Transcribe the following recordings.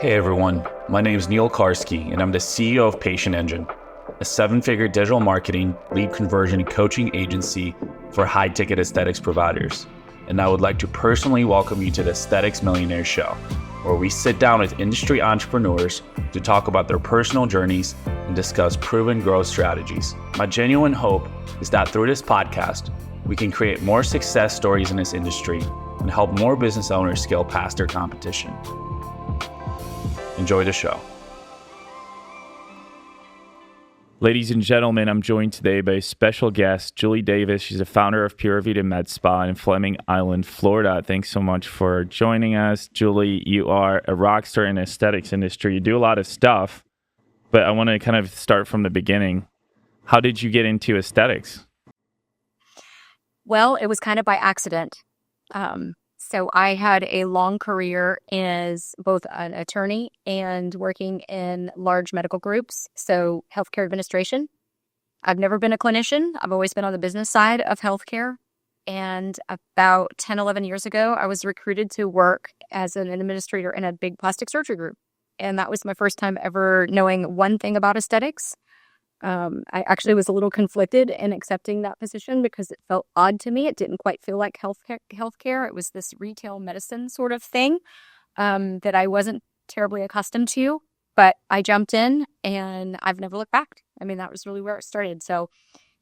Hey everyone, my name is Neil Karski and I'm the CEO of Patient Engine, a seven-figure digital marketing, lead conversion, and coaching agency for high-ticket aesthetics providers. And I would like to personally welcome you to the Aesthetic Millionaires Show, where we sit down with industry entrepreneurs to talk about their personal journeys and discuss proven growth strategies. My genuine hope is that through this podcast, we can create more success stories in this industry and help more business owners scale past their competition. Enjoy the show. Ladies and gentlemen, I'm joined today by a special guest, Julie Davis. She's the founder of Pura Vida Med Spa in Fleming Island, Florida. Thanks so much for joining us. Julie, you are a rock star in the aesthetics industry. You do a lot of stuff, but I want to kind of start from the beginning. How did you get into aesthetics? Well, it was kind of by accident. So I had a long career as both an attorney and working in large medical groups, so healthcare administration. I've never been a clinician. I've always been on the business side of healthcare. And about 10, 11 years ago, I was recruited to work as an administrator in a big plastic surgery group. And that was my first time ever knowing one thing about aesthetics. I actually was a little conflicted in accepting that position because it felt odd to me. It didn't quite feel like healthcare. It was this retail medicine sort of thing that I wasn't terribly accustomed to. But I jumped in and I've never looked back. I mean, that was really where it started. So,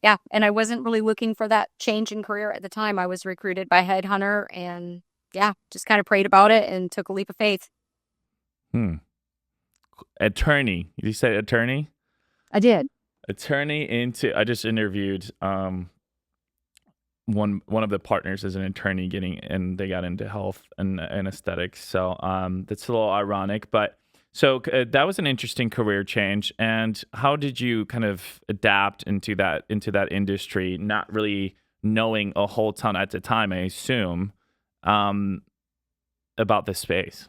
yeah. And I wasn't really looking for that change in career at the time. I was recruited by a headhunter and, yeah, just kind of prayed about it and took a leap of faith. Attorney. You said attorney? I did. I just interviewed one of the partners as an attorney and they got into health and aesthetics. So that's a little ironic, but so that was an interesting career change. And how did you kind of adapt into that industry, not really knowing a whole ton at the time, I assume, about the space?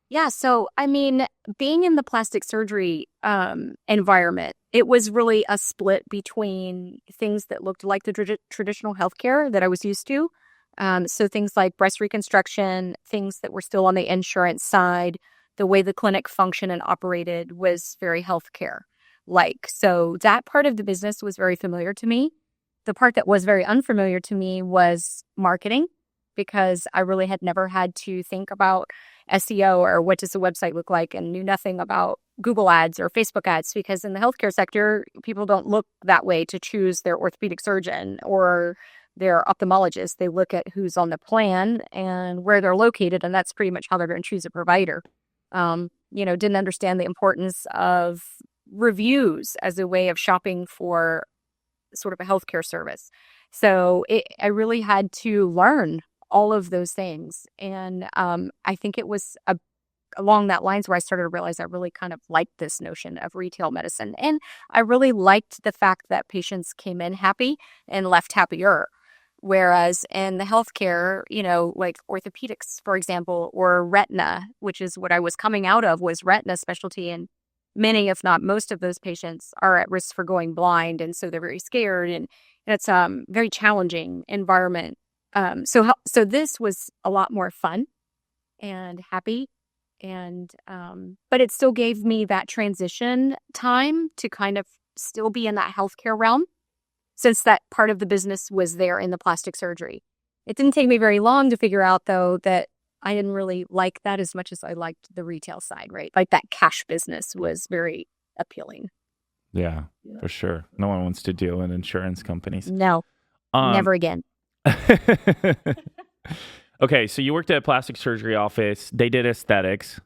Yeah. So, I mean, being in the plastic surgery environment, it was really a split between things that looked like the traditional healthcare that I was used to. So things like breast reconstruction, things that were still on the insurance side, the way the clinic functioned and operated was very healthcare like. So that part of the business was very familiar to me. The part that was very unfamiliar to me was marketing, because I really had never had to think about SEO or what does the website look like, and knew nothing about Google ads or Facebook ads, because in the healthcare sector, people don't look that way to choose their orthopedic surgeon or their ophthalmologist. They look at who's on the plan and where they're located, and that's pretty much how they're going to choose a provider. Didn't understand the importance of reviews as a way of shopping for sort of a healthcare service. So I really had to learn all of those things. And I think it was along that lines where I started to realize I really kind of liked this notion of retail medicine. And I really liked the fact that patients came in happy and left happier. Whereas in the healthcare, like orthopedics, for example, or retina, which is what I was coming out of, was retina specialty. And many, if not most of those patients are at risk for going blind. And so they're very scared. And it's a very challenging environment. So this was a lot more fun and happy, but it still gave me that transition time to kind of still be in that healthcare realm, since that part of the business was there in the plastic surgery. It didn't take me very long to figure out, though, that I didn't really like that as much as I liked the retail side, right? Like that cash business was very appealing. Yeah, for sure. No one wants to deal with insurance companies. No, never again. Okay, so you worked at a plastic surgery office. They did aesthetics.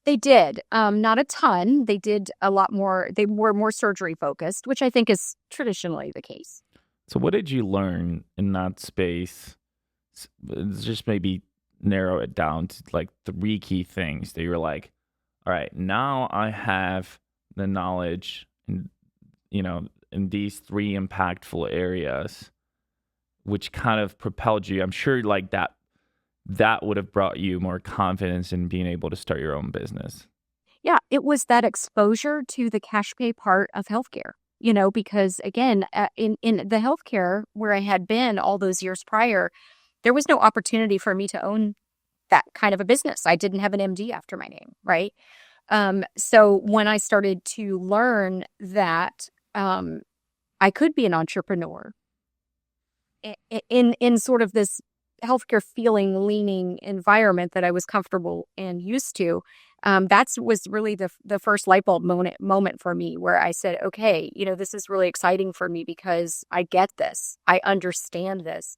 They did. Not a ton. They did a lot more. They were more surgery focused, which I think is traditionally the case. So what did you learn in that space? Just maybe narrow it down to like 3 key things that you were like, all right, now I have the knowledge in these 3 impactful areas, which kind of propelled you. I'm sure like that would have brought you more confidence in being able to start your own business. Yeah, it was that exposure to the cash pay part of healthcare, because again, in the healthcare where I had been all those years prior, there was no opportunity for me to own that kind of a business. I didn't have an MD after my name, right? So when I started to learn that I could be an entrepreneur in sort of this healthcare feeling, leaning environment that I was comfortable and used to, that was really the first light bulb moment for me, where I said, okay, this is really exciting for me because I get this. I understand this.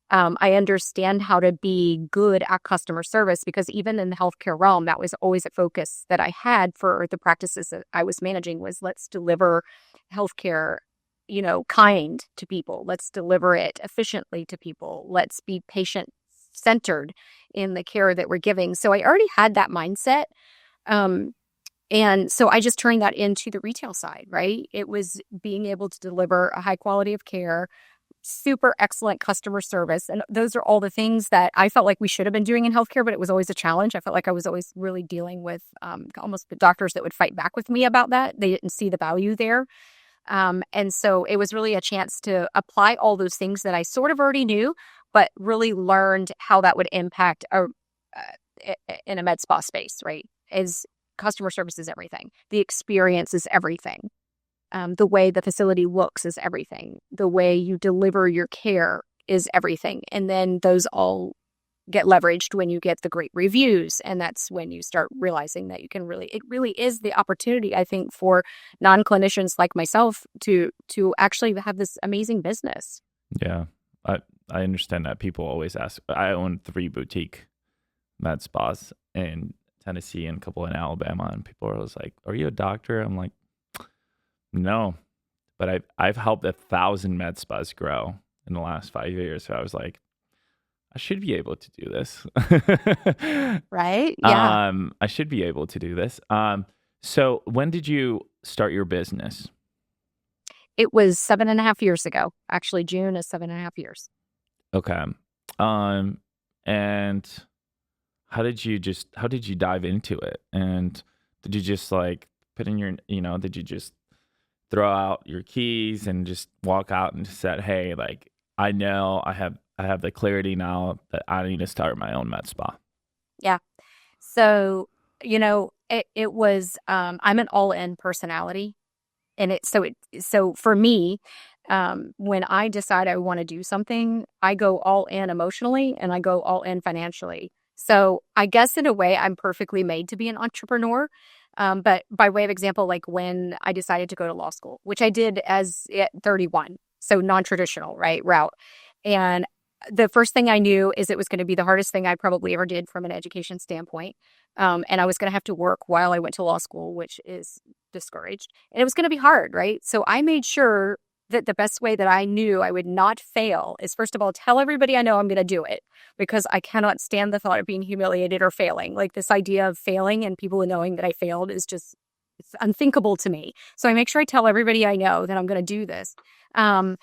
I understand how to be good at customer service, because even in the healthcare realm, that was always a focus that I had for the practices that I was managing, was let's deliver healthcare, kind to people. Let's deliver it efficiently to people. Let's be patient centered in the care that we're giving. So I already had that mindset. And so I just turned that into the retail side, right? It was being able to deliver a high quality of care, super excellent customer service. And those are all the things that I felt like we should have been doing in healthcare, but it was always a challenge. I felt like I was always really dealing with almost the doctors that would fight back with me about that. They didn't see the value there. And so it was really a chance to apply all those things that I sort of already knew, but really learned how that would impact in a med spa space, right? Is customer service is everything. The experience is everything. The way the facility looks is everything. The way you deliver your care is everything. And then those all get leveraged when you get the great reviews. And that's when you start realizing that it really is the opportunity, I think, for non-clinicians like myself to actually have this amazing business. Yeah, I understand that. People always ask. I own 3 boutique med spas in Tennessee and a couple in Alabama, and people are always like, "Are you a doctor?" I'm like, "No," but I've helped 1,000 med spas grow in the last 5 years. So I was like, I should be able to do this. Right? Yeah. I should be able to do this. So when did you start your business? It was 7.5 years ago. Actually, June is 7.5 years. Okay. And how did you dive into it? And did you just like put in your, did you just throw out your keys and just walk out and just said, hey, like, I know I have the clarity now that I need to start my own med spa? Yeah. So, it was, I'm an all-in personality. And so for me, when I decide I want to do something, I go all in emotionally and I go all in financially. So I guess in a way I'm perfectly made to be an entrepreneur. But by way of example, like when I decided to go to law school, which I did at 31, so non-traditional, right, route. And the first thing I knew is it was going to be the hardest thing I probably ever did from an education standpoint. And I was going to have to work while I went to law school, which is discouraged. And it was going to be hard, right? So I made sure that the best way that I knew I would not fail is, first of all, tell everybody I know I'm going to do it, because I cannot stand the thought of being humiliated or failing. Like this idea of failing and people knowing that I failed is just, it's unthinkable to me. So I make sure I tell everybody I know that I'm going to do this. And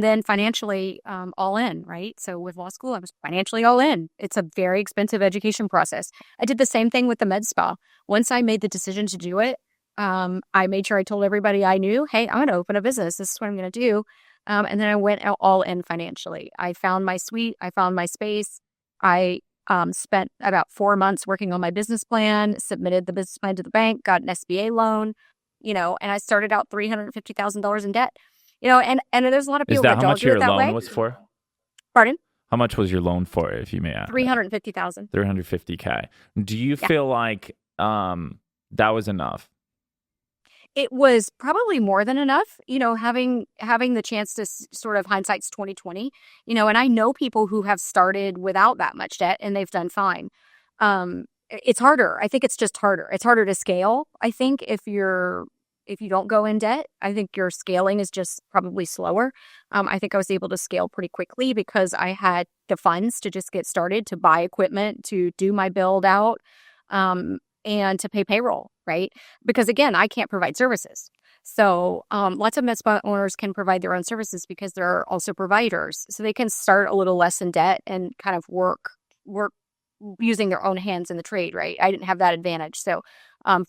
then financially, all in, right? So with law school, I was financially all in. It's a very expensive education process. I did the same thing with the med spa. Once I made the decision to do it, I made sure I told everybody I knew, hey, I'm going to open a business. This is what I'm going to do. And then I went all in financially. I found my suite. I found my space. I spent about 4 months working on my business plan, submitted the business plan to the bank, got an SBA loan, and I started out $350,000 in debt. And there's a lot of people that don't do it that way. Is that how much your loan was for? Pardon? How much was your loan for, if you may ask? $350,000. $350K. Do you feel like that was enough? It was probably more than enough, having the chance to sort of, hindsight's 2020, and I know people who have started without that much debt and they've done fine. It's harder. I think it's just harder. It's harder to scale. I think if you don't go in debt, I think your scaling is just probably slower. I think I was able to scale pretty quickly because I had the funds to just get started, to buy equipment, to do my build out, and to pay payroll, right? Because again, I can't provide services. So lots of med spa owners can provide their own services because they're also providers. So they can start a little less in debt and kind of work using their own hands in the trade, right? I didn't have that advantage. So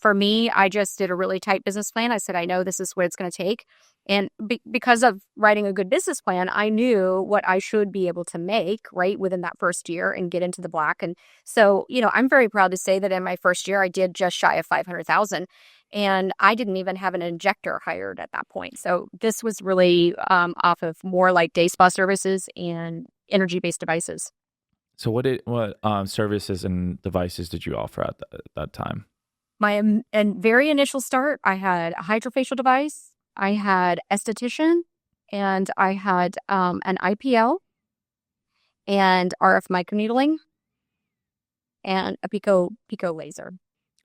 for me, I just did a really tight business plan. I said, I know this is what it's going to take. And because of writing a good business plan, I knew what I should be able to make, right, within that first year and get into the black. And so, I'm very proud to say that in my first year, I did just shy of 500,000. And I didn't even have an injector hired at that point. So this was really off of more like day spa services and energy-based devices. So what services and devices did you offer at that time? My very initial start, I had a hydrofacial device, I had esthetician, and I had an IPL and RF microneedling and a pico laser.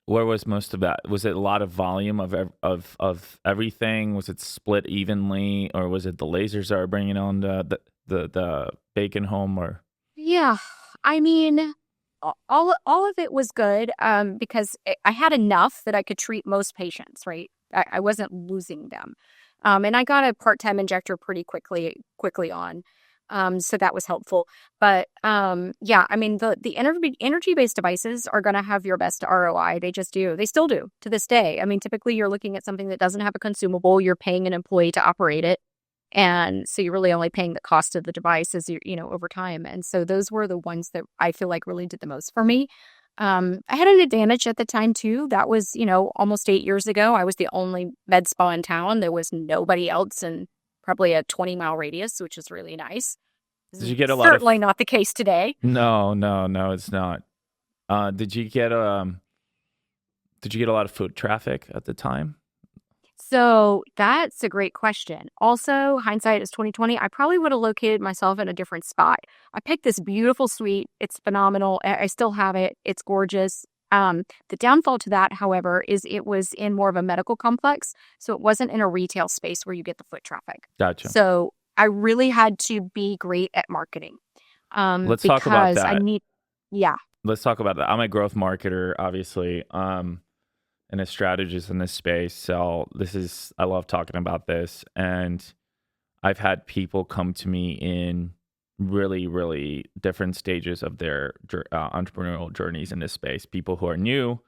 Where was most of that? Was it a lot of volume of everything? Was it split evenly, or was it the lasers that are bringing on the bacon home? Or Yeah, I mean, all of it was good because I had enough that I could treat most patients, right? I wasn't losing them. And I got a part-time injector pretty quickly on. So that was helpful. But yeah, I mean, the energy-based devices are going to have your best ROI. They just do. They still do to this day. I mean, typically you're looking at something that doesn't have a consumable. You're paying an employee to operate it. And so you're really only paying the cost of the device as over time. And so those were the ones that I feel like really did the most for me. I had an advantage at the time too. That was, almost 8 years ago. I was the only med spa in town. There was nobody else in probably a 20-mile radius, which is really nice. did you get a lot Certainly not the case today. No, it's not. Did you get a lot of foot traffic at the time? So that's a great question. Also, hindsight is 2020. I probably would have located myself in a different spot. I picked this beautiful suite. It's phenomenal. I still have it. It's gorgeous. The downfall to that, however, is it was in more of a medical complex. So it wasn't in a retail space where you get the foot traffic. Gotcha. So I really had to be great at marketing. Let's talk about that. Let's talk about that. I'm a growth marketer, obviously. And a strategist in this space. So I love talking about this. And I've had people come to me in really, really different stages of their entrepreneurial journeys in this space. People who are new,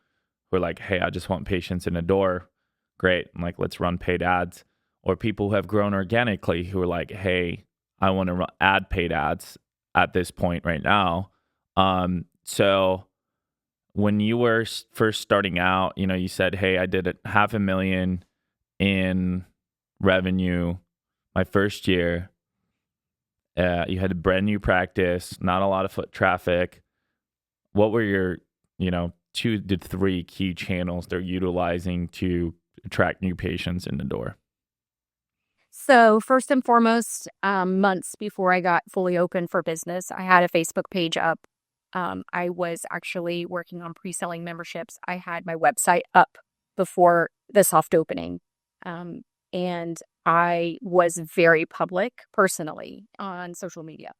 who are like, hey, I just want patients in the door. Great. I'm like, let's run paid ads. Or people who have grown organically who are like, hey, I want to add paid ads at this point right now. So when you were first starting out, you said, hey, I did $500,000 in revenue my first year. You had a brand new practice, not a lot of foot traffic. What were your, 2 to 3 key channels they're utilizing to attract new patients in the door? So first and foremost, months before I got fully open for business, I had a Facebook page up. I was actually working on pre-selling memberships. I had my website up before the soft opening. And I was very public personally on social media.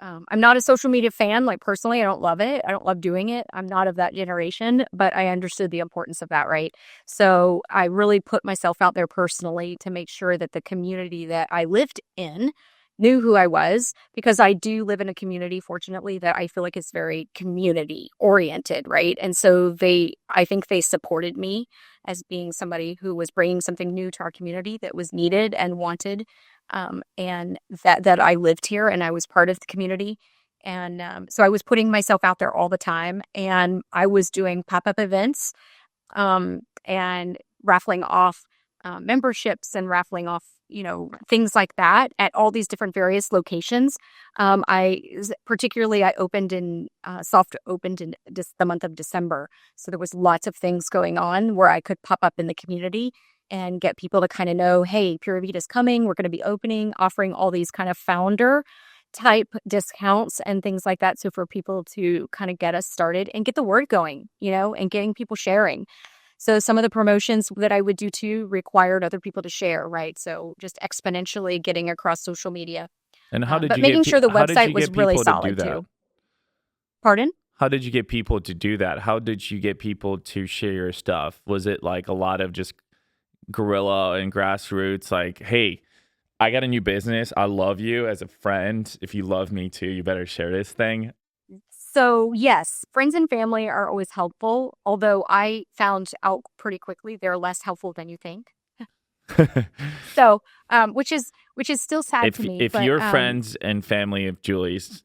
I'm not a social media fan, like personally, I don't love it. I don't love doing it. I'm not of that generation, but I understood the importance of that, right? So I really put myself out there personally to make sure that the community that I lived in knew who I was, because I do live in a community, fortunately, that I feel like is very community oriented, right? And so I think they supported me as being somebody who was bringing something new to our community that was needed and wanted, and that I lived here and I was part of the community. And so I was putting myself out there all the time, and I was doing pop-up events and raffling off memberships and raffling off things like that at all these different various locations. I opened in soft opened in the month of December. So there was lots of things going on where I could pop up in the community and get people to kind of know, hey, Pura Vita's coming. We're going to be opening, offering all these kind of founder type discounts and things like that. So for people to kind of get us started and get the word going, and getting people sharing. So some of the promotions that I would do too required other people to share, right? So just exponentially getting across social media. And how did but you making get sure the how did website you was get really people to solid do that? too. Pardon? How did you get people to do that? How did you get people to share your stuff? Was it like a lot of just guerrilla and grassroots, like, hey, I got a new business. I love you as a friend. If you love me too, you better share this thing. So yes, friends and family are always helpful, although I found out pretty quickly they're less helpful than you think. So, which is still sad to me. If But your friends and family of Julie's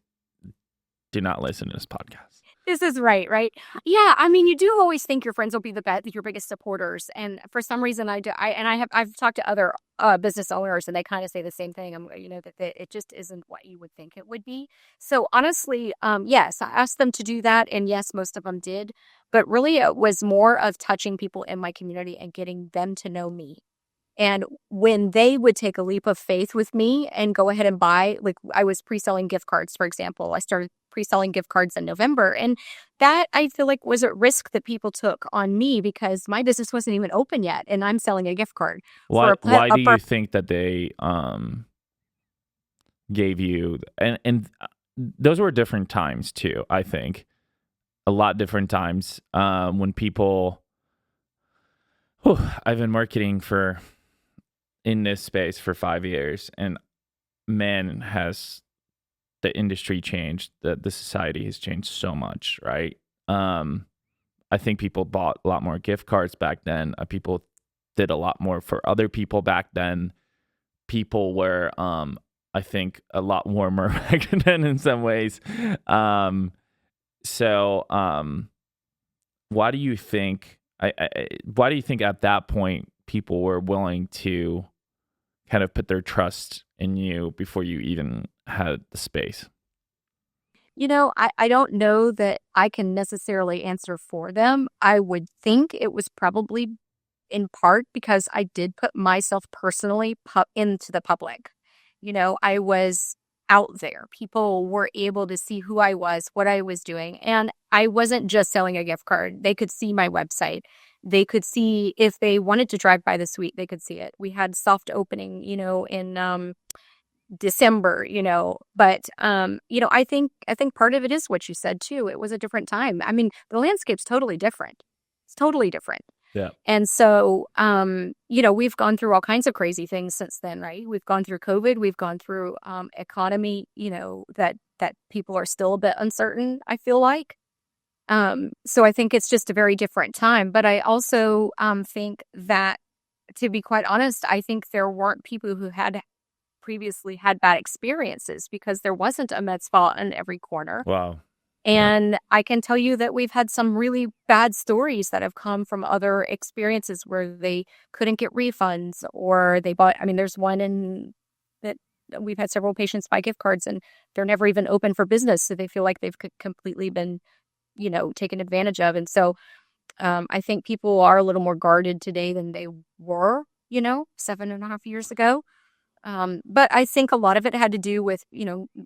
do not listen to this podcast. this is right. Yeah, I mean, you do always think your friends will be your biggest supporters, and for some reason, I've talked to other business owners, and they kind of say the same thing. That it just isn't what you would think it would be. So honestly, yes, I asked them to do that, and yes, most of them did. But really, it was more of touching people in my community and getting them to know me. And when they would take a leap of faith with me and go ahead and buy, like I was pre-selling gift cards, for example. I started pre-selling gift cards in November. And that I feel like was a risk that people took on me because my business wasn't even open yet. And I'm selling a gift card. Why do you think that they gave you, and those were different times too, I think. A lot different times when people, I've been marketing in this space for 5 years, and man, has the industry changed, the society has changed so much, right? I think people bought a lot more gift cards back then. People did a lot more for other people back then. People were, I think, a lot warmer back then in some ways. So why do you think at that point people were willing to kind of put their trust in you before you even had the space? I don't know that I can necessarily answer for them. I would think it was probably in part because I did put myself personally into the public. I was out there. People were able to see who I was, what I was doing. And I wasn't just selling a gift card. They could see my website. They could see if they wanted to drive by the suite, they could see it. We had soft opening, in December, but I think part of it is what you said too. It was a different time. I mean, the landscape's totally different. It's totally different. Yeah. And so, we've gone through all kinds of crazy things since then, right? We've gone through COVID. We've gone through economy, that people are still a bit uncertain, I feel like. So I think it's just a very different time. But I also think that, to be quite honest, I think there weren't people who had previously had bad experiences because there wasn't a med spa in every corner. Wow. And I can tell you that we've had some really bad stories that have come from other experiences where they couldn't get refunds or they bought. I mean, there's one that we've had several patients buy gift cards and they're never even open for business. So they feel like they've completely been, taken advantage of. And so I think people are a little more guarded today than they were, 7.5 years ago. But I think a lot of it had to do with,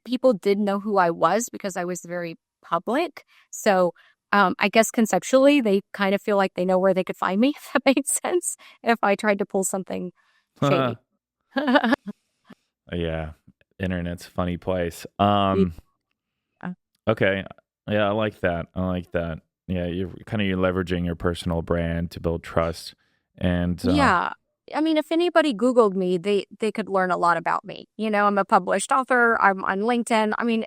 people did know who I was because I was very public. So I guess conceptually, they kind of feel like they know where they could find me, if that makes sense, if I tried to pull something shady. Yeah. Internet's a funny place. Yeah. Okay. Yeah, I like that. Yeah, you're leveraging your personal brand to build trust. And Yeah. I mean, if anybody Googled me, they could learn a lot about me. I'm a published author. I'm on LinkedIn. I mean,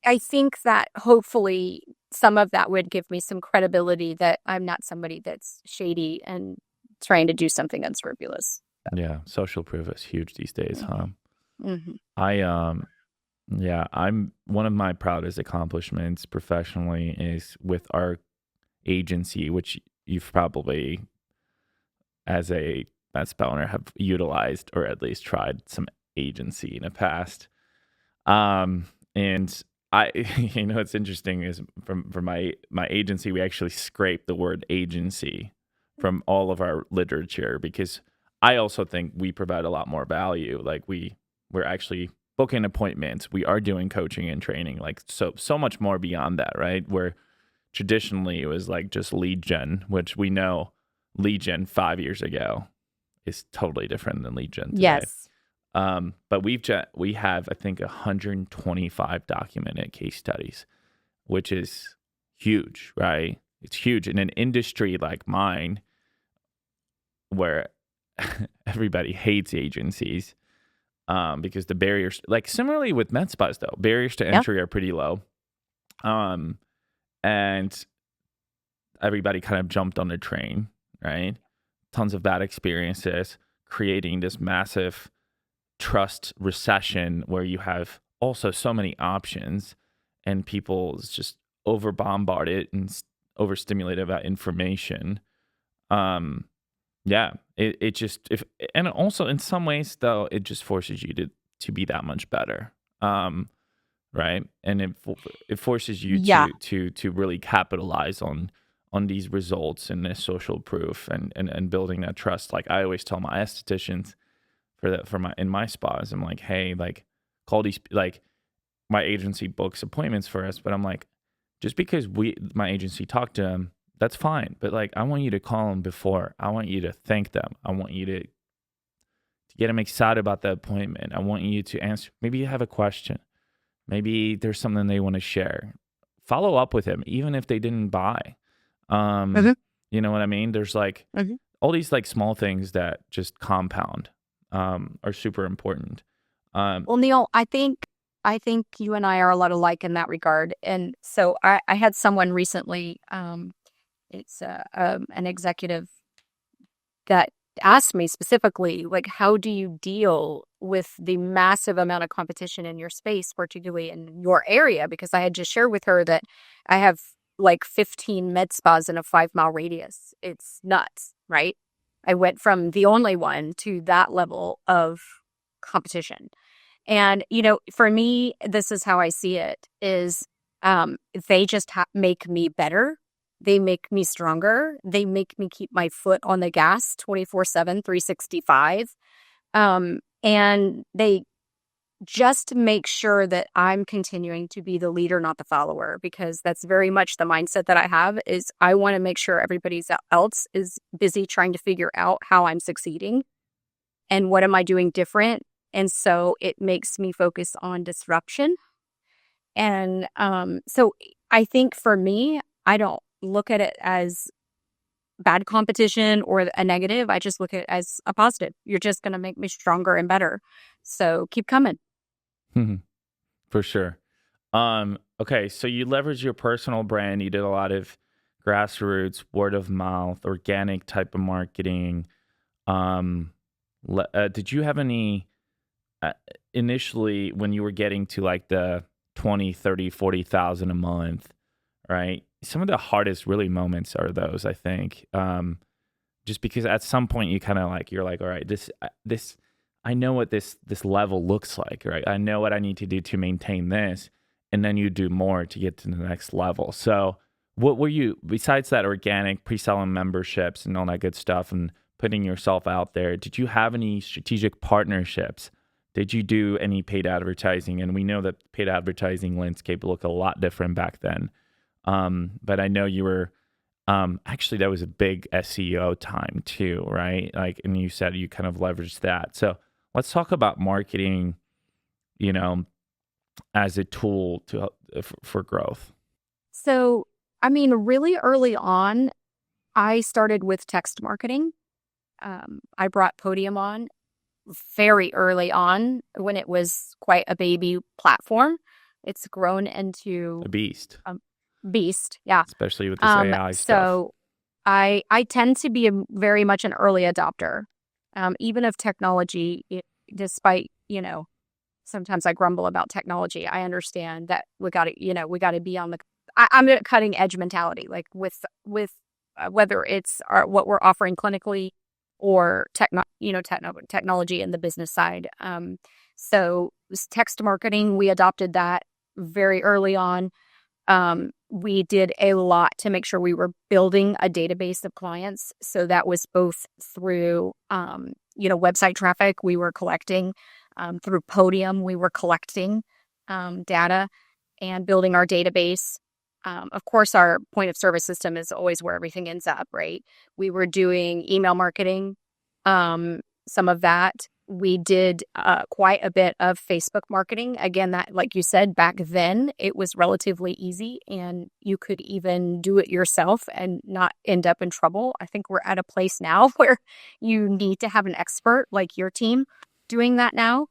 I think that hopefully some of that would give me some credibility that I'm not somebody that's shady and trying to do something unscrupulous. Yeah, social proof is huge these days, huh? Mm-hmm. I'm one of my proudest accomplishments professionally is with our agency, which you've probably, as a med spa owner, have utilized or at least tried some agency in the past. And I, what's interesting is from my agency, we actually scrape the word agency from all of our literature because I also think we provide a lot more value. Like we're actually booking appointments. We are doing coaching and training, like so much more beyond that, right? Where traditionally it was like just lead gen, which we know lead gen 5 years ago is totally different than lead gen today. Yes. But we have, I think, 125 documented case studies, which is huge, right? It's huge in an industry like mine where everybody hates agencies because the barriers, like similarly with med spas though, barriers to entry are pretty low. And everybody kind of jumped on the train, right? Tons of bad experiences. creating this massive trust recession where you have also so many options and people is just over bombarded and overstimulated about information. It just and also in some ways though it just forces you to be that much better. Right? And it forces you to really capitalize on these results and this social proof and building that trust. Like I always tell my estheticians in my spas, I'm like, hey, like call these, like my agency books appointments for us, but I'm like, just because my agency talked to them, that's fine. But like, I want you to call them before. I want you to thank them. I want you to get them excited about the appointment. I want you to answer. Maybe you have a question. Maybe there's something they want to share. Follow up with them, even if they didn't buy. You know what I mean? There's like all these like small things that just compound are super important. Well, Neil, I think you and I are a lot alike in that regard. And so I had someone recently, it's an executive that asked me specifically, like, how do you deal with the massive amount of competition in your space, particularly in your area? Because I had just shared with her that I have like 15 med spas in a 5-mile radius. It's nuts, right? I went from the only one to that level of competition. And, you know, for me, this is how I see it is they just make me better. They make me stronger. They make me keep my foot on the gas 24/7, 365. And they just make sure that I'm continuing to be the leader, not the follower, because that's very much the mindset that I have is I want to make sure everybody else is busy trying to figure out how I'm succeeding and what am I doing different. And so it makes me focus on disruption. And so I think for me, I don't look at it as bad competition or a negative. I just look at it as a positive. You're just going to make me stronger and better. So keep coming. For sure. Okay, so you leverage your personal brand. You did a lot of grassroots, word of mouth, organic type of marketing. Did you have any initially when you were getting to like the 20, 30, 40,000 a month, right? Some of the hardest really moments are those, I think. Just because at some point you kind of like, you're like, all right, this, I know what this level looks like, right? I know what I need to do to maintain this. And then you do more to get to the next level. So what were you, besides that organic pre-selling memberships and all that good stuff and putting yourself out there, did you have any strategic partnerships? Did you do any paid advertising? And we know that paid advertising landscape looked a lot different back then. But I know you were, actually that was a big SEO time too, right? Like, and you said you kind of leveraged that. So let's talk about marketing, you know, as a tool to for growth. So, I mean, really early on, I started with text marketing. I brought Podium on very early on when it was quite a baby platform. It's grown into a beast. Beast, yeah. Especially with this AI stuff. So I tend to be very much an early adopter, even of technology. Despite, you know, sometimes I grumble about technology. I understand that we got to be on the. I'm a cutting edge mentality, like with whether it's what we're offering clinically or technology in the business side. So text marketing, we adopted that very early on. We did a lot to make sure we were building a database of clients. So that was both through, website traffic we were collecting, through Podium, we were collecting data and building our database. Of course, our point of service system is always where everything ends up, right? We were doing email marketing, some of that. We did quite a bit of Facebook marketing. Again, that, like you said, back then, it was relatively easy and you could even do it yourself and not end up in trouble. I think we're at a place now where you need to have an expert like your team doing that now.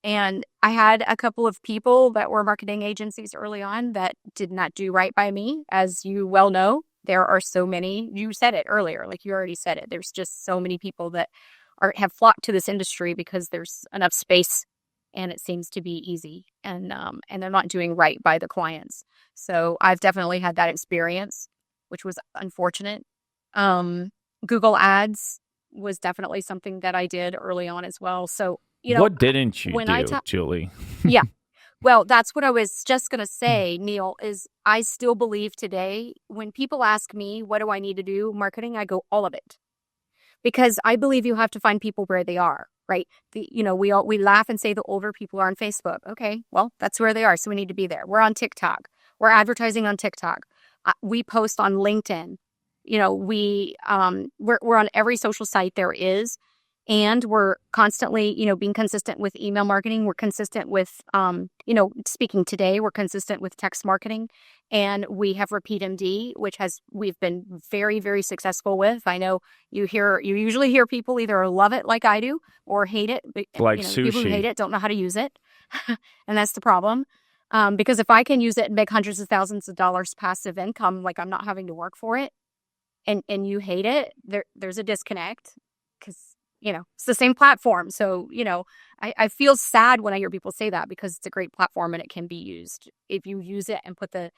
And I had a couple of people that were marketing agencies early on that did not do right by me. As you well know, there are so many, you said it earlier, like you already said it. There's just so many people that have flocked to this industry because there's enough space and it seems to be easy, and they're not doing right by the clients. So I've definitely had that experience, which was unfortunate. Google Ads was definitely something that I did early on as well. So, what didn't you when do, Julie? Yeah. Well, that's what I was just going to say, Neil, is I still believe today when people ask me, what do I need to do marketing? I go, all of it. Because I believe you have to find people where they are, right? We laugh and say the older people are on Facebook. Okay, well, that's where they are. So we need to be there. We're on TikTok. We're advertising on TikTok. We post on LinkedIn. We're on every social site there is. And we're constantly, being consistent with email marketing. We're consistent with, speaking today, we're consistent with text marketing. And we have Repeat MD, which we've been very, very successful with. I know you usually hear people either love it like I do or hate it. Like sushi. People who hate it don't know how to use it. And that's the problem. Because if I can use it and make hundreds of thousands of dollars passive income, like I'm not having to work for it, and you hate it, there's a disconnect because it's the same platform. So, I feel sad when I hear people say that because it's a great platform and it can be used if you use it and put the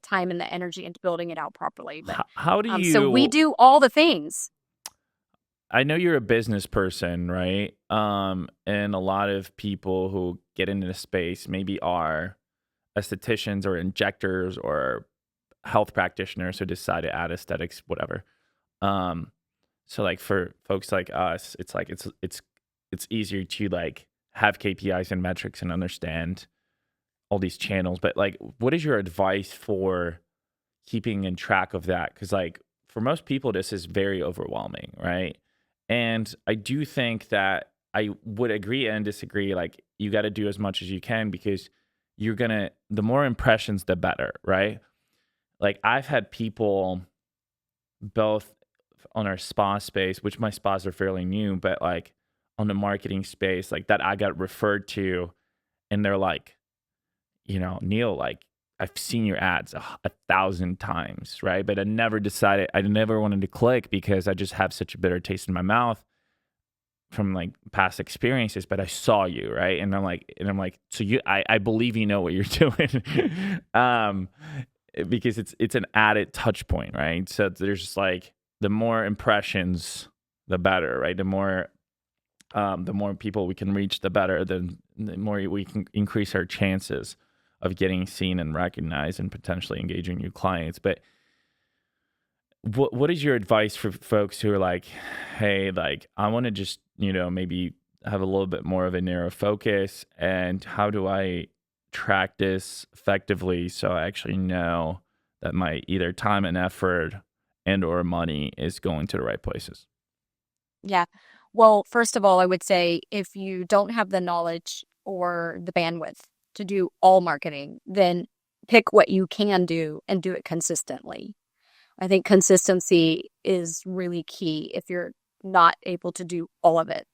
time and the energy into building it out properly. But how do you? So we do all the things. I know you're a business person, right? And a lot of people who get into the space maybe are estheticians or injectors or health practitioners who decide to add aesthetics, whatever. So like for folks like us, it's like it's easier to like have KPIs and metrics and understand all these channels. But like, what is your advice for keeping in track of that? Because like for most people, this is very overwhelming, right? And I do think that I would agree and disagree. Like you got to do as much as you can because the more impressions, the better, right? Like I've had people both on our spa space, which my spas are fairly new, but like on the marketing space, like that I got referred to and they're like, Neil, like I've seen your ads 1,000 times, right? But I never wanted to click because I just have such a bitter taste in my mouth from like past experiences, but I saw you, right? And I'm like, so I believe you know what you're doing. Because it's an added touch point, right? So there's just like the more impressions, the better, right? The more people we can reach, the better. The more we can increase our chances of getting seen and recognized and potentially engaging new clients. But what is your advice for folks who are like, hey, like I want to just maybe have a little bit more of a narrow focus, and how do I track this effectively so I actually know that my either time and effort and or money is going to the right places? Yeah. Well, first of all, I would say if you don't have the knowledge or the bandwidth to do all marketing, then pick what you can do and do it consistently. I think consistency is really key if you're not able to do all of it.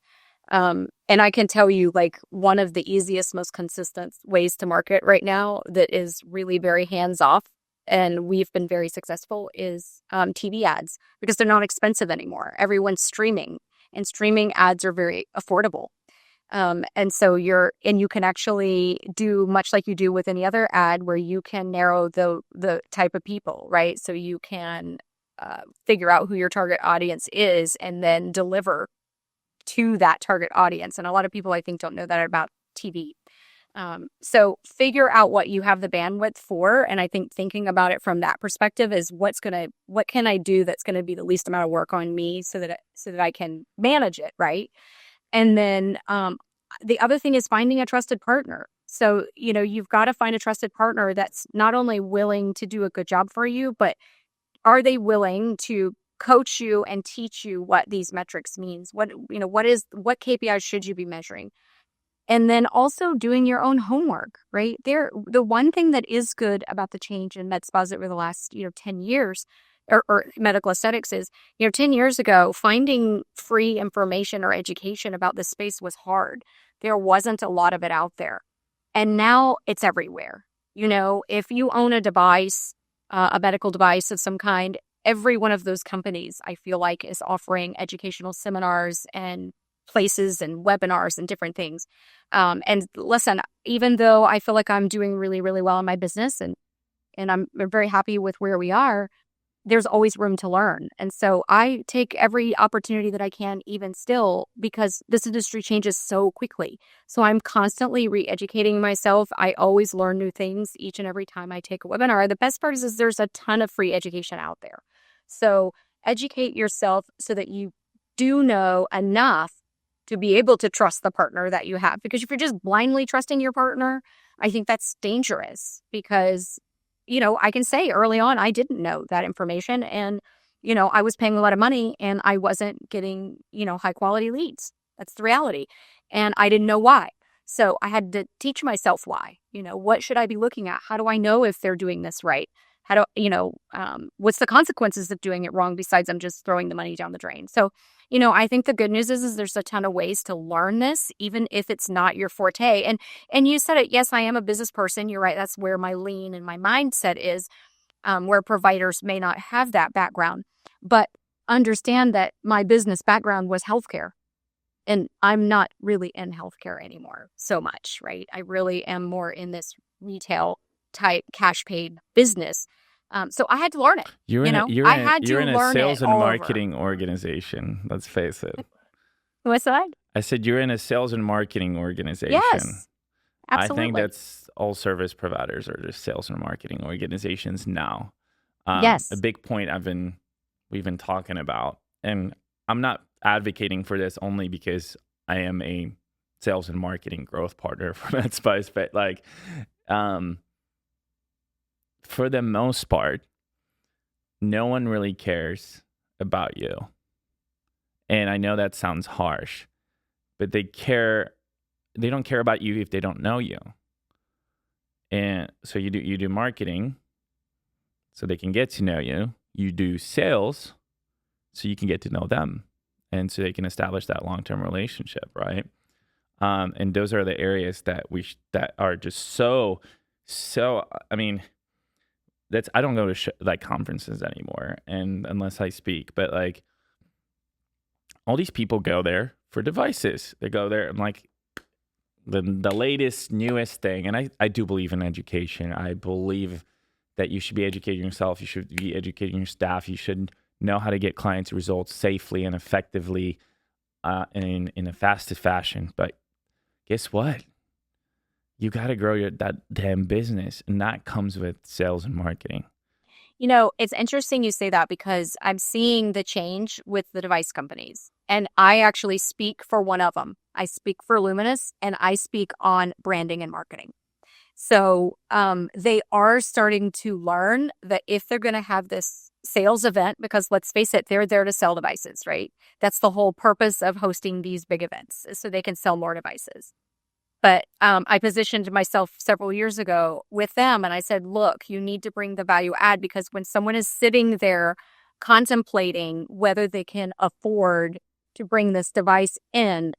And I can tell you, like, one of the easiest, most consistent ways to market right now that is really very hands-off, and we've been very successful, is TV ads, because they're not expensive anymore. Everyone's streaming, and streaming ads are very affordable. And so you can actually do much like you do with any other ad, where you can narrow the type of people, right? So you can figure out who your target audience is and then deliver to that target audience. And a lot of people, I think, don't know that about TV. So figure out what you have the bandwidth for. And I think thinking about it from that perspective is what can I do that's going to be the least amount of work on me so that I can manage it, right? And then the other thing is finding a trusted partner. So, you've got to find a trusted partner that's not only willing to do a good job for you, but are they willing to coach you and teach you what these metrics means? What KPIs should you be measuring? And then also doing your own homework, right? The one thing that is good about the change in med spas over the last, 10 years or medical aesthetics is, 10 years ago, finding free information or education about this space was hard. There wasn't a lot of it out there. And now it's everywhere. If you own a device, a medical device of some kind, every one of those companies, I feel like, is offering educational seminars and places and webinars and different things. And listen, even though I feel like I'm doing really, really well in my business and I'm very happy with where we are, there's always room to learn. And so I take every opportunity that I can, even still, because this industry changes so quickly. So I'm constantly re-educating myself. I always learn new things each and every time I take a webinar. The best part is there's a ton of free education out there. So educate yourself so that you do know enough to be able to trust the partner that you have. Because if you're just blindly trusting your partner, I think that's dangerous because I can say early on, I didn't know that information and, I was paying a lot of money and I wasn't getting, high quality leads. That's the reality. And I didn't know why. So I had to teach myself why, what should I be looking at? How do I know if they're doing this right? How do, what's the consequences of doing it wrong besides I'm just throwing the money down the drain? So, I think the good news is there's a ton of ways to learn this, even if it's not your forte. And you said it, yes, I am a business person. You're right. That's where my lean and my mindset is, where providers may not have that background. But understand that my business background was healthcare. And I'm not really in healthcare anymore so much, right? I really am more in this retail type cash paid business. So I had to learn it. You're in a sales and marketing organization. Let's face it. What's that? I said you're in a sales and marketing organization. Yes, absolutely. I think that's all service providers are just sales and marketing organizations now. Yes. A big point we've been talking about, and I'm not advocating for this only because I am a sales and marketing growth partner for MedSpice, but for the most part, no one really cares about you. And I know that sounds harsh, but they don't care about you if they don't know you. And so you do marketing so they can get to know you. You do sales so you can get to know them and so they can establish that long-term relationship, right? And those are the areas that that are just so I mean, I don't go to conferences anymore, and unless I speak, but all these people go there for devices. They go there and the latest, newest thing. And I do believe in education. I believe that you should be educating yourself. You should be educating your staff. You should know how to get clients results safely and effectively in a fastest fashion. But guess what? You got to grow that damn business, and that comes with sales and marketing. It's interesting you say that because I'm seeing the change with the device companies, and I actually speak for one of them. I speak for Luminous, and I speak on branding and marketing. So they are starting to learn that if they're going to have this sales event, because let's face it, they're there to sell devices, right? That's the whole purpose of hosting these big events, is so they can sell more devices. But I positioned myself several years ago with them and I said, look, you need to bring the value add, because when someone is sitting there contemplating whether they can afford to bring this device in,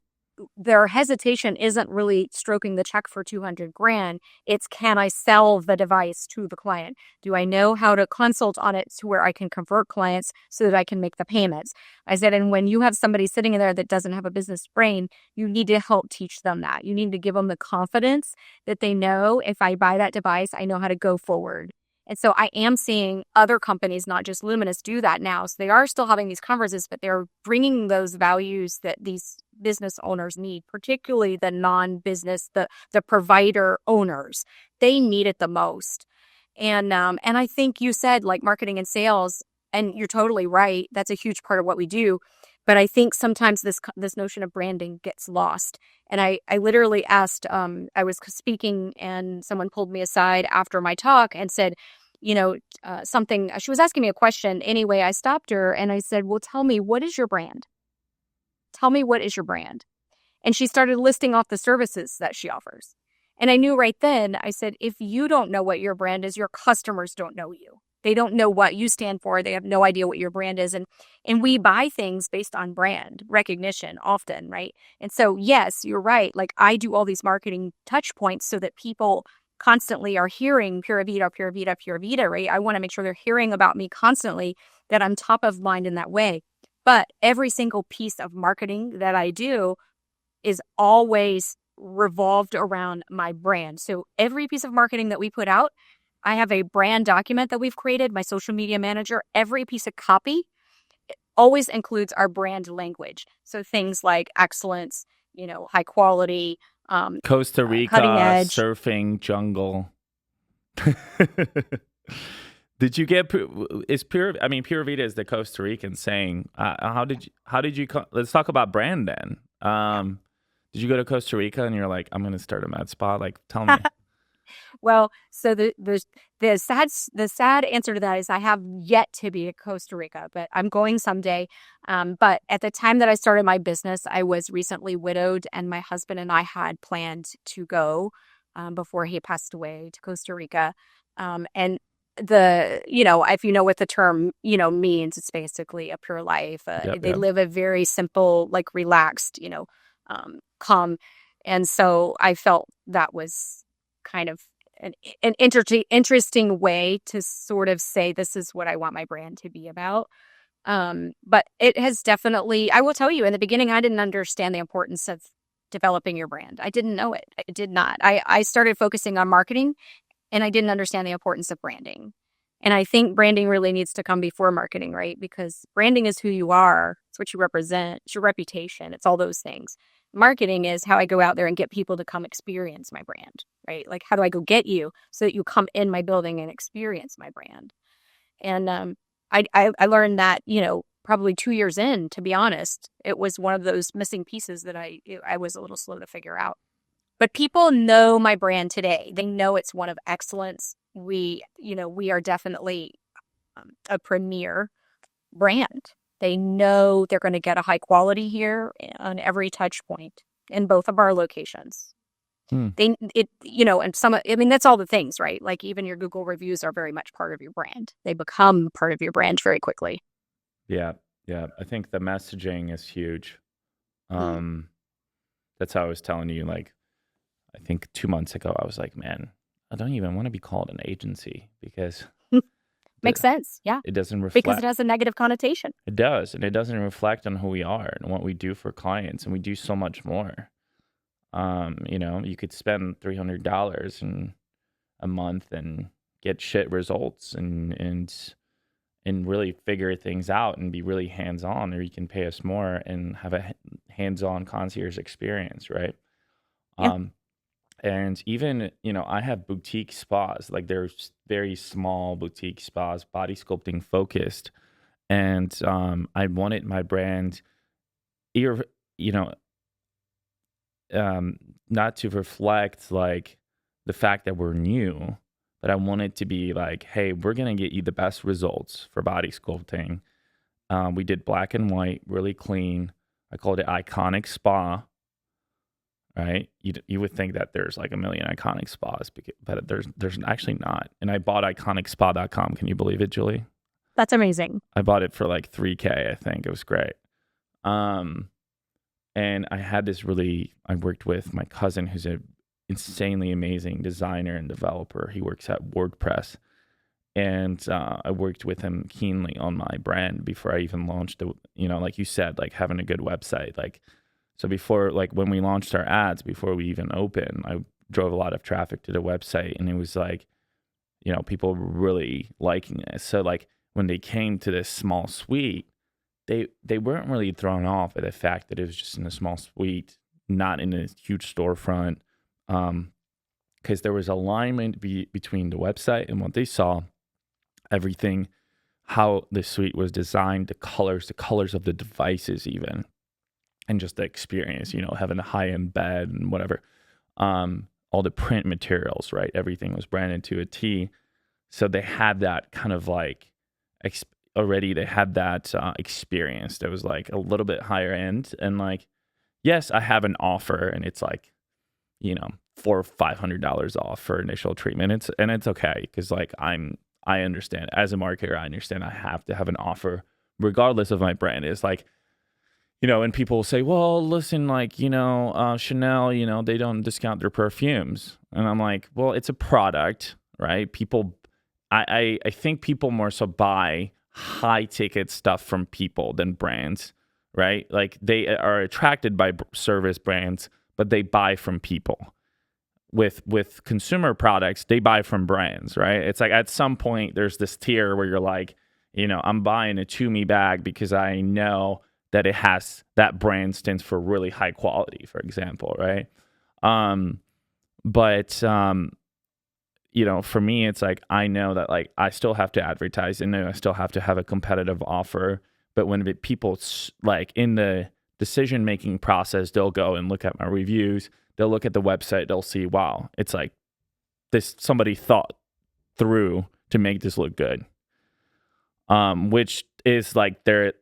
their hesitation isn't really stroking the check for $200,000. It's, can I sell the device to the client? Do I know how to consult on it to where I can convert clients so that I can make the payments? I said, and when you have somebody sitting in there that doesn't have a business brain, you need to help teach them that. You need to give them the confidence that they know, if I buy that device, I know how to go forward. And so I am seeing other companies, not just Luminous, do that now. So they are still having these conferences, but they're bringing those values that these business owners need, particularly the non-business, the provider owners. They need it the most. And I think you said marketing and sales, and you're totally right. That's a huge part of what we do. But I think sometimes this notion of branding gets lost. And I literally asked, I was speaking and someone pulled me aside after my talk and said, something, she was asking me a question. Anyway, I stopped her and I said, well, tell me, what is your brand? Tell me, what is your brand? And she started listing off the services that she offers. And I knew right then, I said, if you don't know what your brand is, your customers don't know you. They don't know what you stand for. They have no idea what your brand is. And we buy things based on brand recognition often, right? And so, yes, you're right. I do all these marketing touch points so that people constantly are hearing Pura Vida, Pura Vida, Pura Vida, right? I want to make sure they're hearing about me constantly, that I'm top of mind in that way. But every single piece of marketing that I do is always revolved around my brand. So every piece of marketing that we put out, I have a brand document that we've created, my social media manager. Every piece of copy always includes our brand language. So things like excellence, high quality, Costa cutting Rica, edge. surfing, jungle. Did you get Pura Vida is the Costa Rican saying. How did you let's talk about brand then. Did you go to Costa Rica and you're like, I'm going to start a med spa? Like, tell me. Well, so the sad answer to that is I have yet to be at Costa Rica, but I'm going someday. But at the time that I started my business, I was recently widowed, and my husband and I had planned to go before he passed away to Costa Rica. And if you know what the term, means, it's basically a pure life. They live a very simple, like relaxed, calm. And so I felt that was kind of an interesting way to sort of say, this is what I want my brand to be about. But it has definitely, I will tell you, in the beginning, I didn't understand the importance of developing your brand. I didn't know it. I did not. I started focusing on marketing, and I didn't understand the importance of branding. And I think branding really needs to come before marketing, right? Because branding is who you are. It's what you represent. It's your reputation. It's all those things. Marketing is how I go out there and get people to come experience my brand, right? Like, how do I go get you so that you come in my building and experience my brand? And I learned that, probably 2 years in, to be honest. It was one of those missing pieces that I was a little slow to figure out. But people know my brand today. They know it's one of excellence. We are definitely a premier brand. They know they're going to get a high quality here on every touch point in both of our locations. And that's all the things, right? Like, even your Google reviews are very much part of your brand. They become part of your brand very quickly. Yeah. I think the messaging is huge. That's how I was telling you, like, I think 2 months ago, I was like, man, I don't even want to be called an agency because makes sense. Yeah. It doesn't reflect. Because it has a negative connotation. It does. And it doesn't reflect on who we are and what we do for clients. And we do so much more. You could spend $300 in a month and get shit results and really figure things out and be really hands-on, or you can pay us more and have a hands-on concierge experience, right? Yeah. And even, I have boutique spas, like there's very small boutique spas, body sculpting focused. And I wanted my brand, not to reflect like the fact that we're new, but I want it to be like, hey, we're going to get you the best results for body sculpting. We did black and white, really clean. I called it Iconic Spa. Right, you would think that there's like a million iconic spas, but there's actually not. And I bought iconicspa.com. Can you believe it, Julie? That's amazing. I bought it for like $3,000. I think it was great. And I had I worked with my cousin, who's an insanely amazing designer and developer. He works at WordPress, and I worked with him keenly on my brand before I even launched it. Like you said, like having a good website, like. So before, like when we launched our ads, before we even opened, I drove a lot of traffic to the website, and it was like, people were really liking it. So like when they came to this small suite, they weren't really thrown off by the fact that it was just in a small suite, not in a huge storefront, because there was alignment between the website and what they saw, everything, how the suite was designed, the colors of the devices even. And just the experience, having a high-end bed and whatever, all the print materials, right? Everything was branded to a T. So they had that kind of like already. They had that experience that was like a little bit higher end. And like, yes, I have an offer, and it's like, $400 or $500 off for initial treatment. It's okay, because like I understand as a marketer, I understand I have to have an offer regardless of my brand. It's like, and people will say, well, listen, like, Chanel, they don't discount their perfumes. And I'm like, well, it's a product, right? I think people more so buy high ticket stuff from people than brands, right? Like they are attracted by service brands, but they buy from people. With consumer products, they buy from brands, right? It's like at some point there's this tier where you're like, I'm buying a Tumi bag because I know that it has that brand stands for really high quality, for example, right? But for me, it's like I know that like I still have to advertise and I still have to have a competitive offer. But when people like in the decision making process, they'll go and look at my reviews. They'll look at the website. They'll see, wow, it's like this. Somebody thought through to make this look good, which is like their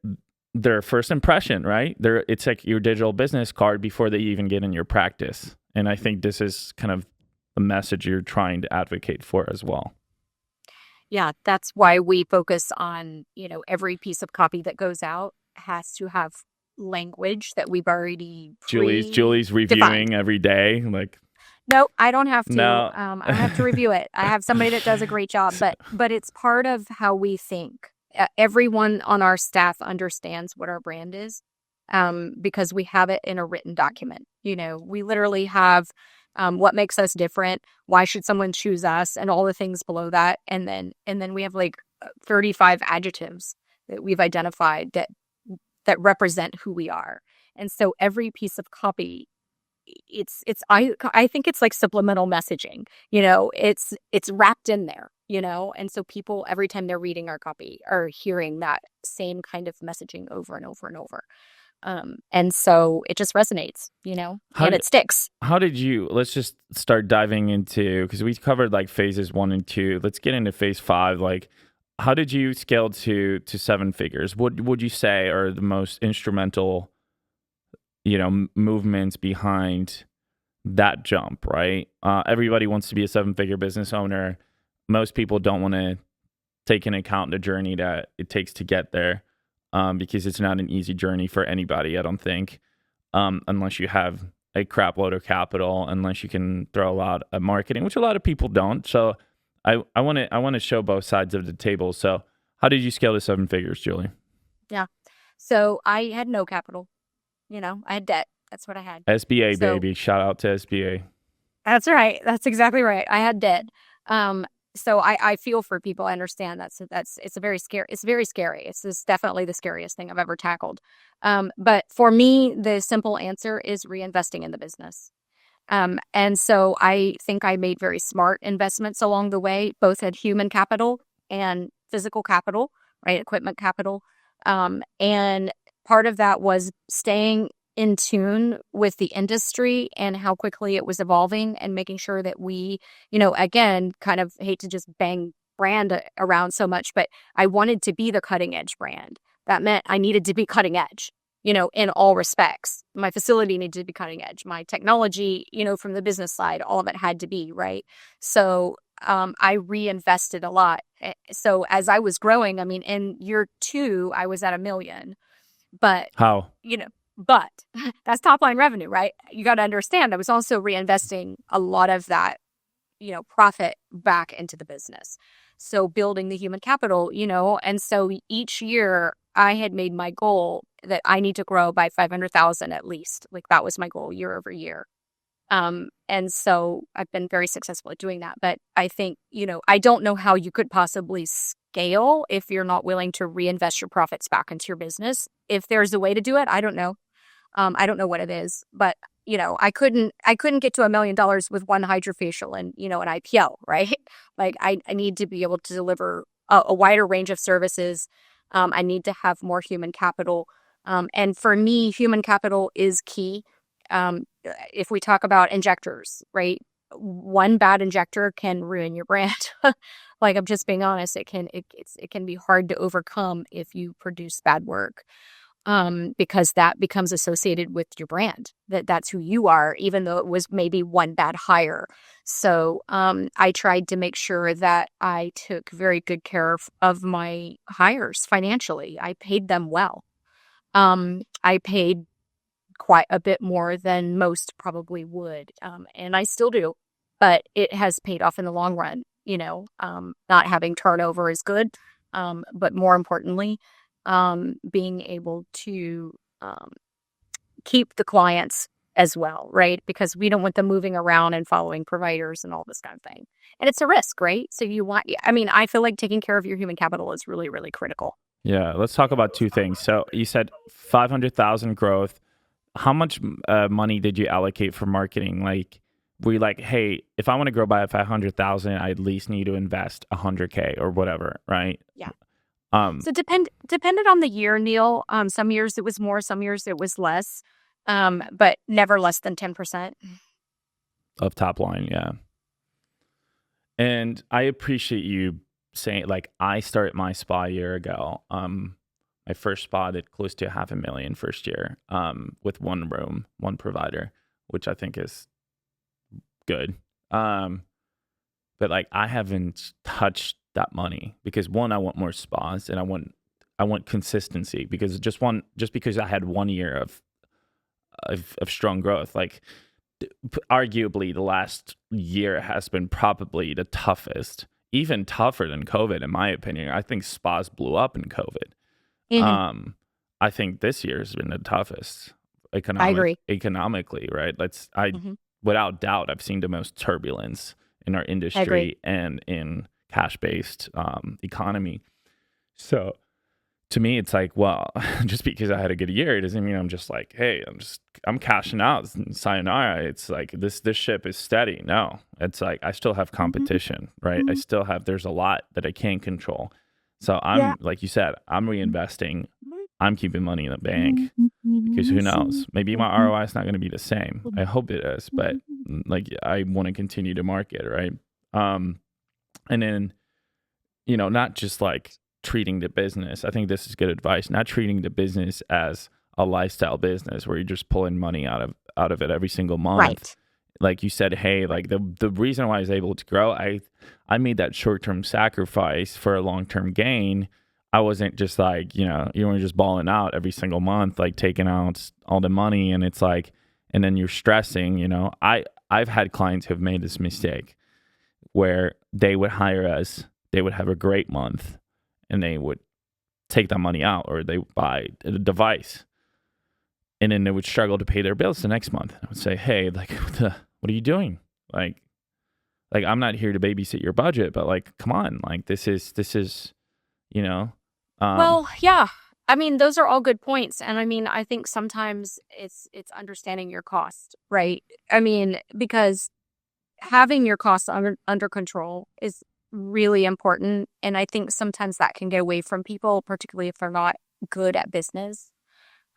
first impression, right? It's like your digital business card before they even get in your practice. And I think this is kind of the message you're trying to advocate for as well. Yeah, that's why we focus on, every piece of copy that goes out has to have language that we've already Julie's reviewing every day. Like, no, I don't have to. No. I don't have to review it. I have somebody that does a great job, but it's part of how we think. Everyone on our staff understands what our brand is, because we have it in a written document. We literally have what makes us different. Why should someone choose us? And all the things below that. And then we have like 35 adjectives that we've identified that represent who we are. And so every piece of copy, I think it's like subliminal messaging. It's wrapped in there. And so people, every time they're reading our copy, are hearing that same kind of messaging over and over and over. And so it just resonates, and it sticks. Let's just start diving into, because we covered like phases 1 and 2. Let's get into phase 5. Like, how did you scale to 7 figures? What would you say are the most instrumental, movements behind that jump, right? Everybody wants to be a 7-figure business owner. Most people don't want to take into account the journey that it takes to get there, because it's not an easy journey for anybody, I don't think, unless you have a crap load of capital, unless you can throw a lot at marketing, which a lot of people don't. So I want to show both sides of the table. So how did you scale to 7 figures, Julie? Yeah. So I had no capital. I had debt. That's what I had. SBA, baby. Shout out to SBA. That's right. That's exactly right. I had debt. So I feel for people. I understand it's very scary. It's very scary. It's definitely the scariest thing I've ever tackled. But for me, the simple answer is reinvesting in the business. And so I think I made very smart investments along the way, both at human capital and physical capital, right? Equipment capital. And part of that was staying in tune with the industry and how quickly it was evolving, and making sure that we, again, kind of hate to just bang brand around so much, but I wanted to be the cutting edge brand. That meant I needed to be cutting edge, in all respects. My facility needed to be cutting edge. My technology, from the business side, all of it had to be, right? So I reinvested a lot. So as I was growing, in year 2, I was at $1 million. But how? But that's top line revenue, right? You got to understand, I was also reinvesting a lot of that, profit back into the business. So building the human capital, and so each year I had made my goal that I need to grow by 500,000 at least. Like that was my goal year over year. And so I've been very successful at doing that. But I think, I don't know how you could possibly scale if you're not willing to reinvest your profits back into your business. If there's a way to do it, I don't know. I don't know what it is, but I couldn't get to $1 million with one hydrofacial and, an IPO, right? Like I need to be able to deliver a wider range of services. I need to have more human capital. And for me, human capital is key. If we talk about injectors, right? One bad injector can ruin your brand. Like I'm just being honest, it can be hard to overcome if you produce bad work. Because that becomes associated with your brand, that's who you are, even though it was maybe one bad hire. So I tried to make sure that I took very good care of my hires financially. I paid them well. I paid quite a bit more than most probably would. And I still do, but it has paid off in the long run. Not having turnover is good. But more importantly, being able to keep the clients as well, right? Because we don't want them moving around and following providers and all this kind of thing. And it's a risk, right? So I feel like taking care of your human capital is really, really critical. Yeah, let's talk about two things. So you said 500,000 growth. How much money did you allocate for marketing? Like, were you like, hey, if I want to grow by 500,000, I at least need to invest 100K or whatever, right? Yeah. So depended on the year, Neil. Some years it was more, some years it was less, but never less than 10% of top line. Yeah. And I appreciate you saying, like, I started my spa a year ago. My first spa did close to $500,000 first year, with one room, one provider, which I think is good. But like, I haven't touched that money because, one, I want more spas, and I want consistency, because just because I had 1 year of strong growth, like, arguably the last year has been probably the toughest, even tougher than COVID, in my opinion. I think spas blew up in COVID. Mm-hmm. I think this year has been the toughest I agree. economically, right? Mm-hmm. Without doubt, I've seen the most turbulence in our industry and in cash-based economy. So to me, it's like, well, just because I had a good year, it doesn't mean I'm just like, hey, I'm cashing out, sayonara. It's like this ship is steady. No, it's like I still have competition, right? I still have, there's a lot that I can't control. So I'm, like you said, I'm reinvesting. I'm keeping money in the bank, because who knows? Maybe my ROI is not going to be the same. I hope it is, but like, I want to continue to market, right? And then, not just like treating the business. I think this is good advice. Not treating the business as a lifestyle business where you're just pulling money out of it every single month. Right. Like you said, hey, like the reason why I was able to grow, I made that short-term sacrifice for a long-term gain. I wasn't just like, you weren't just balling out every single month, like taking out all the money, and it's like, and then you're stressing, I've had clients who have made this mistake where they would hire us, they would have a great month, and they would take that money out, or they would buy a device, and then they would struggle to pay their bills the next month. I would say, hey, like, what are you doing? Like I'm not here to babysit your budget, but like, come on, like this is, Well, yeah. I mean, those are all good points. And I mean, I think sometimes it's understanding your cost, right? I mean, because having your costs under control is really important. And I think sometimes that can get away from people, particularly if they're not good at business.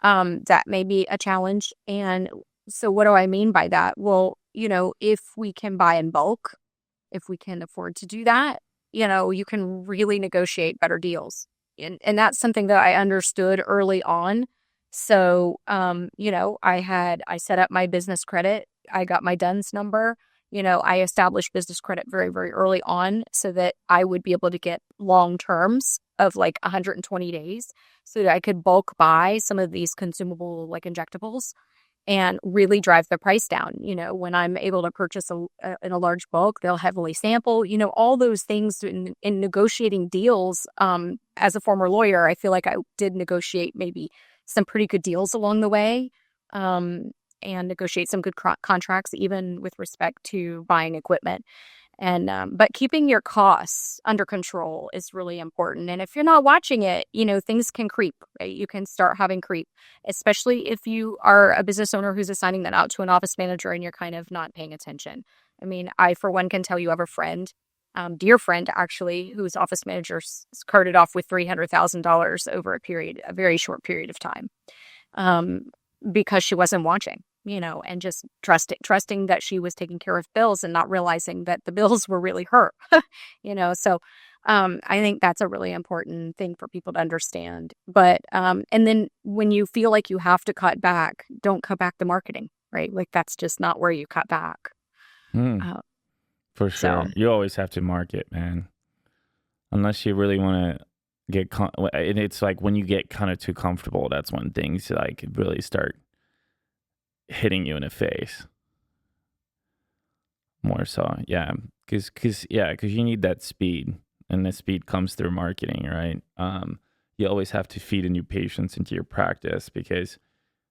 That may be a challenge. And so what do I mean by that? Well, if we can buy in bulk, if we can afford to do that, you can really negotiate better deals. And that's something that I understood early on. So, I set up my business credit. I got my DUNS number. I established business credit very, very early on so that I would be able to get long terms of like 120 days so that I could bulk buy some of these consumable like injectables and really drive the price down. When I'm able to purchase in a large bulk, they'll heavily sample, all those things in negotiating deals. As a former lawyer, I feel like I did negotiate maybe some pretty good deals along the way, and negotiate some good contracts, even with respect to buying equipment. And but keeping your costs under control is really important. And if you're not watching it, things can creep. Right? You can start having creep, especially if you are a business owner who's assigning that out to an office manager and you're kind of not paying attention. I mean, I, for one, can tell you I have a friend, dear friend actually, whose office manager carted off with $300,000 over a very short period of time, because she wasn't watching. And just trusting that she was taking care of bills and not realizing that the bills were really her, So I think that's a really important thing for people to understand. But and then when you feel like you have to cut back, don't cut back the marketing, right? Like that's just not where you cut back. For sure. You always have to market, man. Unless you really want to and it's like when you get kind of too comfortable, that's when things like really start hitting you in the face. More so, yeah, because you need that speed, and the speed comes through marketing, right? You always have to feed new patients into your practice because,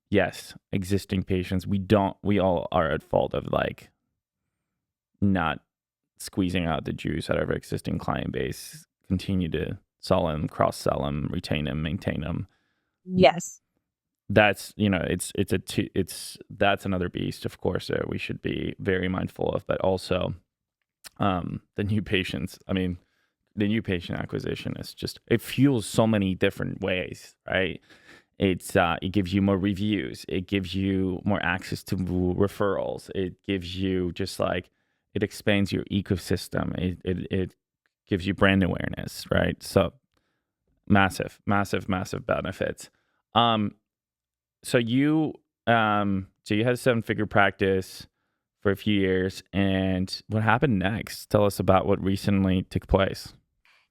yes, existing patients, we all are at fault of like not squeezing out the juice out of our existing client base. Continue to sell them, cross sell them, retain them, maintain them. Yes. That's that's another beast, of course, that we should be very mindful of, but also the new patients. I mean, the new patient acquisition is just, it fuels so many different ways, right? It gives you more reviews, it gives you more access to referrals, it gives you just like, it expands your ecosystem, it gives you brand awareness, right? So massive benefits. So you had a 7-figure practice for a few years, and what happened next? Tell us about what recently took place.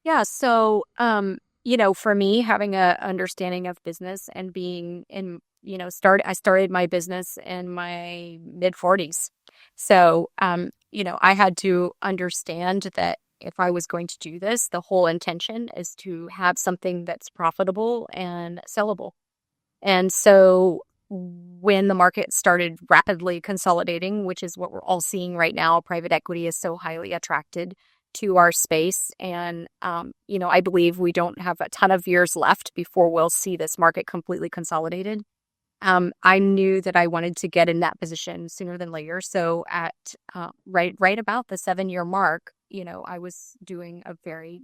Yeah. So, for me, having a understanding of business and being in, I started my business in my mid-40s. So, I had to understand that if I was going to do this, the whole intention is to have something that's profitable and sellable. And so when the market started rapidly consolidating, which is what we're all seeing right now, private equity is so highly attracted to our space. And, I believe we don't have a ton of years left before we'll see this market completely consolidated. I knew that I wanted to get in that position sooner than later. So at right about the 7-year mark, I was doing a very,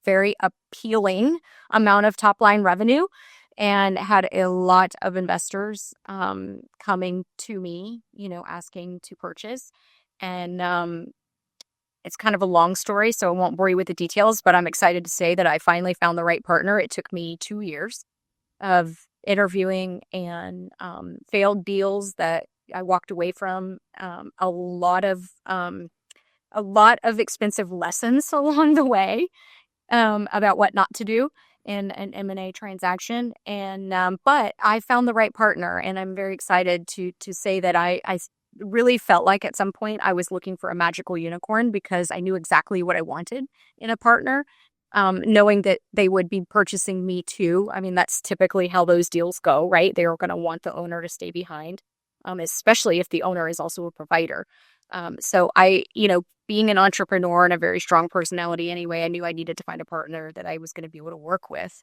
very appealing amount of top line revenue and had a lot of investors coming to me, asking to purchase. And it's kind of a long story, so I won't bore you with the details, but I'm excited to say that I finally found the right partner. It took me 2 years of interviewing and failed deals that I walked away from, a lot of expensive lessons along the way about what not to do in an M&A transaction. And but I found the right partner, and I'm very excited to say that I really felt like at some point I was looking for a magical unicorn because I knew exactly what I wanted in a partner. Knowing that they would be purchasing me too. I mean, that's typically how those deals go, right? They are going to want the owner to stay behind, especially if the owner is also a provider. So being an entrepreneur and a very strong personality anyway, I knew I needed to find a partner that I was going to be able to work with,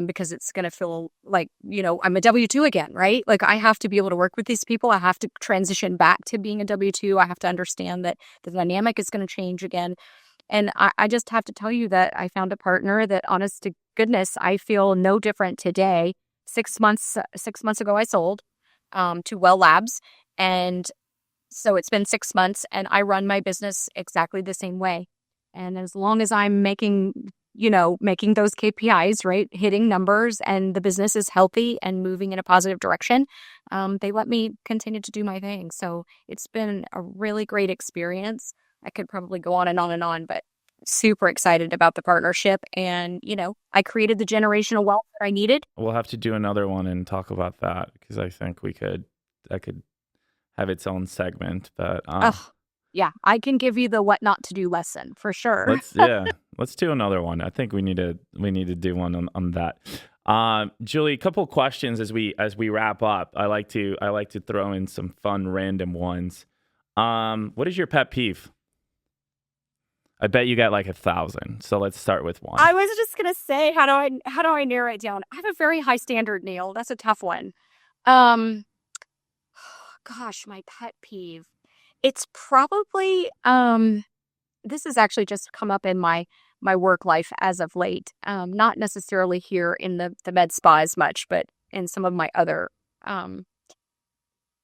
because it's going to feel like, I'm a W-2 again, right? Like I have to be able to work with these people. I have to transition back to being a W-2. I have to understand that the dynamic is going to change again. And I just have to tell you that I found a partner that, honest to goodness, I feel no different today. 6 months ago, I sold to Well Labs. And so it's been 6 months, and I run my business exactly the same way. And as long as I'm making those KPIs, right, hitting numbers, and the business is healthy and moving in a positive direction, they let me continue to do my thing. So it's been a really great experience. I could probably go on and on and on, but super excited about the partnership. And, I created the generational wealth that I needed. We'll have to do another one and talk about that, because I think that could have its own segment. But yeah, I can give you the what not to do lesson for sure. Let's do another one. I think we need to do one on that. Julie, a couple of questions as we wrap up. I like to throw in some fun random ones. What is your pet peeve? I bet you got like 1,000. So let's start with one. I was just gonna say, how do I narrow it down? I have a very high standard, Neil. That's a tough one. Gosh, my pet peeve. It's probably this has actually just come up in my work life as of late. Not necessarily here in the med spa as much, but in some of my other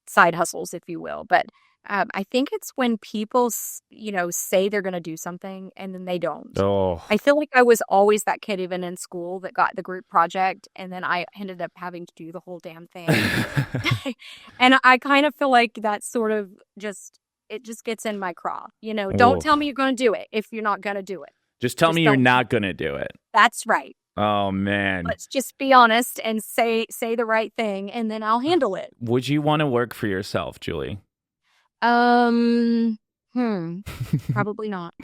side hustles, if you will. But I think it's when people, say they're going to do something and then they don't. Oh, I feel like I was always that kid, even in school, that got the group project, and then I ended up having to do the whole damn thing. And I kind of feel like that sort of it just gets in my craw. Don't tell me you're going to do it if you're not going to do it. Just tell me you're not going to do it. That's right. Oh man. Let's just be honest and say the right thing, and then I'll handle it. Would you want to work for yourself, Julie? Probably not.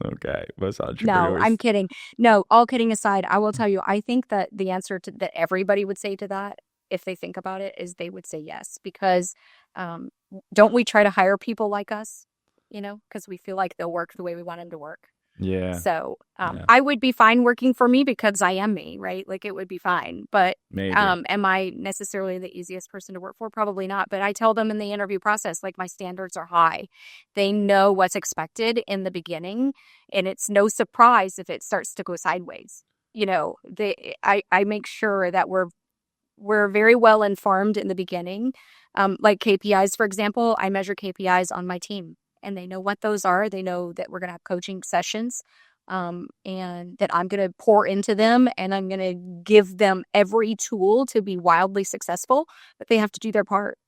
Okay, most No, entrepreneurs. I'm kidding. No, all kidding aside, I will tell you, I think that the answer that everybody would say to that, if they think about it, is they would say yes. Because don't we try to hire people like us? Because we feel like they'll work the way we want them to work. Yeah. So Yeah. I would be fine working for me because I am me, right? Like it would be fine. But Maybe. am I necessarily the easiest person to work for? Probably not. But I tell them in the interview process, like my standards are high. They know what's expected in the beginning, and it's no surprise if it starts to go sideways. I make sure that we're very well informed in the beginning. Like KPIs, for example, I measure KPIs on my team. And they know what those are. They know that we're going to have coaching sessions and that I'm going to pour into them and I'm going to give them every tool to be wildly successful, but they have to do their part.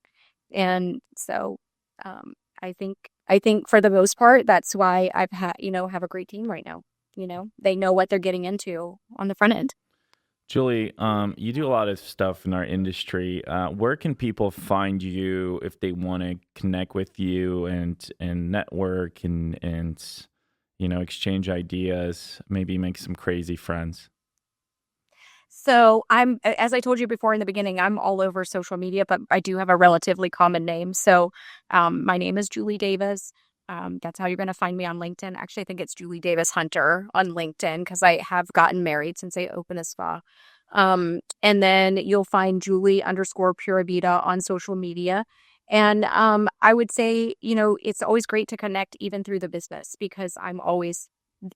And so I think for the most part, that's why I've have a great team right now. They know what they're getting into on the front end. Julie, you do a lot of stuff in our industry. Where can people find you if they want to connect with you and network and exchange ideas, maybe make some crazy friends? So as I told you before in the beginning, I'm all over social media, but I do have a relatively common name. So my name is Julie Davis. That's how you're going to find me on LinkedIn. Actually, I think it's Julie Davis Hunter on LinkedIn because I have gotten married since I opened a spa. And then you'll find Julie_Pura Vida on social media. And I would say, it's always great to connect even through the business because I'm always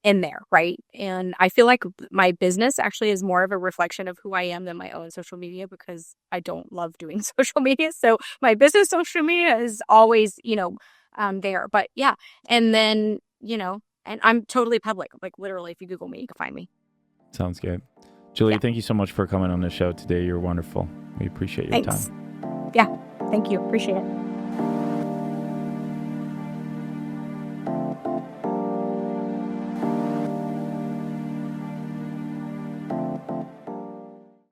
in there, right? And I feel like my business actually is more of a reflection of who I am than my own social media because I don't love doing social media. So my business social media is always, there. But yeah. And then, and I'm totally public. Like literally, if you Google me, you can find me. Sounds good. Julie, Yeah. Thank you so much for coming on the show today. You're wonderful. We appreciate your Thanks. time. Yeah. Thank you. Appreciate it.